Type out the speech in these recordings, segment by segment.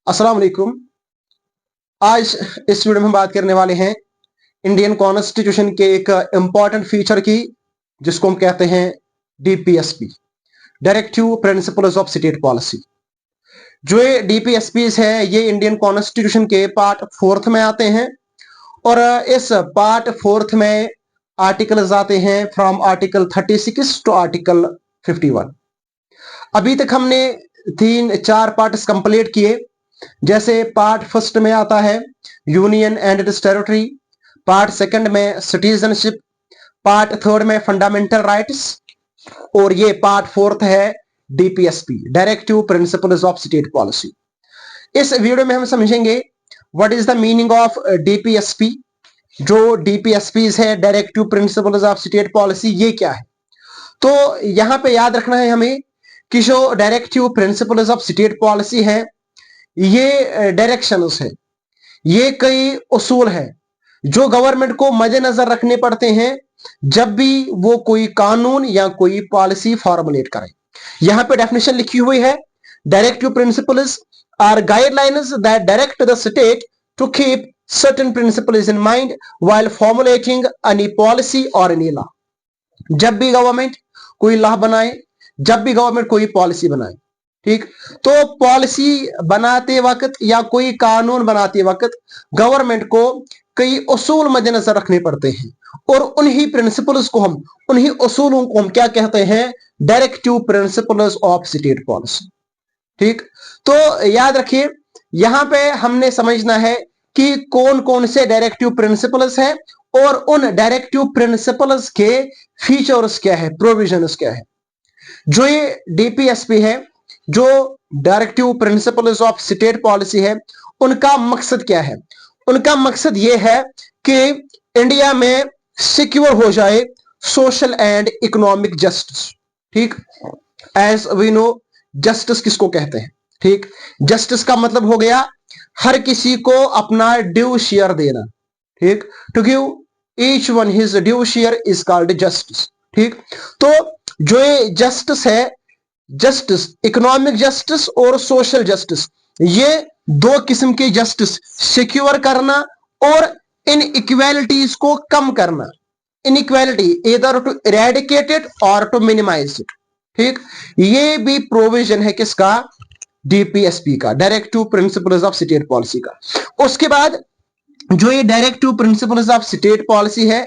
अस्सलाम वालेकुम। आज इस वीडियो में हम बात करने वाले हैं इंडियन कॉन्स्टिट्यूशन के एक इंपॉर्टेंट फीचर की, जिसको हम कहते हैं DPSP, directive principles of state policy. जो ये डीपीएसपी है ये इंडियन कॉन्स्टिट्यूशन के पार्ट 4 में आते हैं और इस पार्ट 4 में आर्टिकल्स आते हैं फ्रॉम आर्टिकल 36 टू आर्टिकल 51। अभी तक हमने 3-4 पार्ट्स कंप्लीट किए। जैसे पार्ट फर्स्ट में आता है union and it's territory, part second में सिटीजनशिप, पार्ट थर्ड में फंडामेंटल राइट्स और ये पार्ट फोर्थ है DPSP, directive principles of state policy. इस वीडियो में हम समझेंगे what is the meaning of DPSP. जो डीपीएसपी है directive principles of state policy, ये क्या है? तो यहां पे याद रखना है हमें कि जो directive principles of state policy है ये डायरेक्शंस है, ये कई उसूल है जो गवर्नमेंट को मद्देनजर रखने पड़ते हैं जब भी वो कोई कानून या कोई पॉलिसी फॉर्मुलेट करे। यहां पे डेफिनेशन लिखी हुई है, directive principles are guidelines that direct the state to keep certain principles in mind while formulating any policy और एनी लॉ। जब भी गवर्नमेंट कोई लॉ बनाए, जब भी गवर्नमेंट कोई पॉलिसी बनाए, ठीक, तो पॉलिसी बनाते वक्त या कोई कानून बनाते वक्त गवर्नमेंट को कई उसूल मद्देनजर रखने पड़ते हैं और उन्हीं प्रिंसिपल्स को हम, उन्हीं उसूलों को हम क्या कहते हैं? Directive principles of state policy. ठीक, तो याद रखिए यहां पे हमने समझना है कि कौन कौन से डायरेक्टिव प्रिंसिपल्स हैं और उन डायरेक्टिव प्रिंसिपल्स के फीचर्स क्या है, प्रोविजंस क्या है। जो ये डीपीएसपी है, जो directive principles of state policy है, उनका मकसद क्या है? उनका मकसद यह है कि इंडिया में सिक्योर हो जाए सोशल एंड इकोनॉमिक जस्टिस। ठीक, एज वी नो जस्टिस किसको कहते हैं? ठीक, जस्टिस का मतलब हो गया हर किसी को अपना ड्यू शेयर देना। ठीक, to give each one his due share is called justice. ठीक, तो जो ये जस्टिस है, जस्टिस, इकोनॉमिक जस्टिस और सोशल जस्टिस, ये दो किस्म के जस्टिस सिक्योर करना और इन इक्वालिटीज को कम करना। इनइक्वालिटी इधर टू इरेडिकेट इट और टू मिनिमाइज इट। ठीक, ये भी प्रोविजन है किसका? डीपीएसपी का, directive principles of state policy का। उसके बाद जो ये directive principles of state policy है,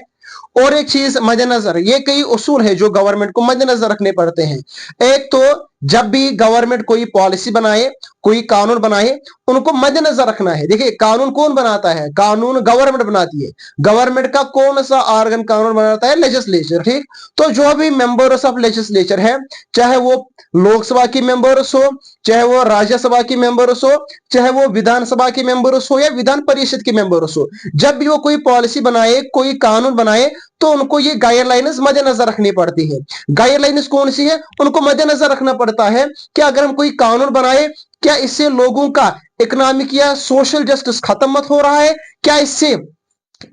और एक चीज मद्देनजर, ये कई उसूल है जो गवर्नमेंट को मद्देनजर रखने पड़ते हैं। एक तो जब भी गवर्नमेंट कोई पॉलिसी बनाए, कोई कानून बनाए, उनको मद्देनजर रखना है। देखिए कानून कौन बनाता है? कानून गवर्नमेंट बनाती है। गवर्नमेंट का कौन सा ऑर्गन कानून बनाता है? लेजिस्लेचर। ठीक, तो जो भी मेंबर्स ऑफ लेजिस्लेचर है, चाहे वो लोकसभा की मेंबर्स हो, चाहे वो राज्यसभा की मेंबर्स हो, चाहे वो विधानसभा के मेंबर्स हो या विधान परिषद के मेंबर्स हो, जब भी वो कोई पॉलिसी बनाए, कोई कानून बनाए, तो उनको ये गाइडलाइंस मद्देनजर रखनी पड़ती है। गाइडलाइंस कौन सी है? उनको मद्देनजर रखना पड़ता है कि अगर हम कोई कानून बनाए, क्या इससे लोगों का इकोनॉमिक या सोशल जस्टिस खत्म मत हो रहा है? क्या इससे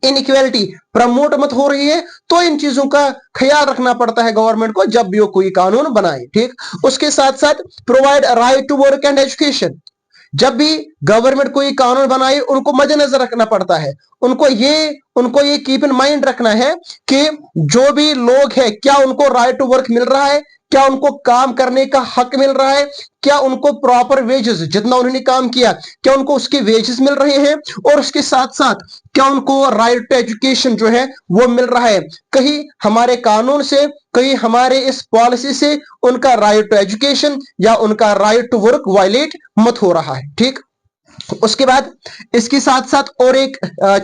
इनइक्वालिटी प्रमोट मत हो रही है? तो इन चीजों का ख्याल रखना पड़ता है गवर्नमेंट को जब भी वो कोई कानून बनाए। ठीक, उसके साथ साथ provide right to work and education. जब भी गवर्नमेंट कोई कानून बनाए, उनको मद्देनजर रखना पड़ता है, उनको ये कीप इन माइंड रखना है कि जो भी लोग हैं, क्या उनको राइट टू वर्क मिल रहा है? क्या उनको काम करने का हक मिल रहा है? क्या उनको प्रॉपर वेजेस, जितना उन्होंने काम किया, क्या उनको उसके वेजेस मिल रहे हैं? और उसके साथ साथ क्या उनको राइट टू एजुकेशन जो है वो मिल रहा है? कहीं हमारे कानून से, कहीं हमारे इस पॉलिसी से उनका राइट टू एजुकेशन या उनका राइट टू वर्क वायलेट मत हो रहा है। ठीक, उसके बाद इसके साथ साथ और एक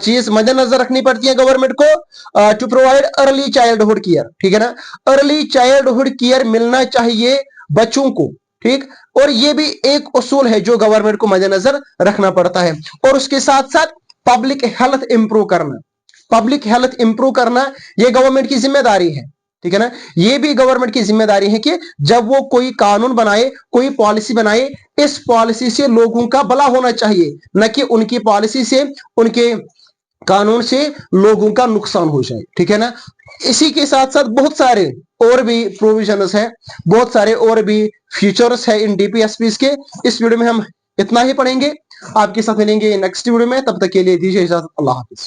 चीज मद्देनजर रखनी पड़ती है गवर्नमेंट को, to provide early childhood care. ठीक है ना, अर्ली चाइल्डहुड केयर मिलना चाहिए बच्चों को। ठीक, और ये भी एक उसूल है जो गवर्नमेंट को मद्देनजर रखना पड़ता है। और उसके साथ साथ पब्लिक हेल्थ इंप्रूव करना, पब्लिक हेल्थ इंप्रूव करना ये गवर्नमेंट की जिम्मेदारी है। ठीक है ना, ये भी गवर्नमेंट की जिम्मेदारी है कि जब वो कोई कानून बनाए, कोई पॉलिसी बनाए, इस पॉलिसी से लोगों का भला होना चाहिए, न कि उनकी पॉलिसी से, उनके कानून से लोगों का नुकसान हो जाए। ठीक है ना, इसी के साथ साथ बहुत सारे और भी प्रोविजंस है, बहुत सारे और भी फीचर्स है इन डीपीएसपी के। इस वीडियो में हम इतना ही पढ़ेंगे। आपके साथ मिलेंगे नेक्स्ट वीडियो में, तब तक के लिए दीजिए इजाजत। अल्लाह हाफिज।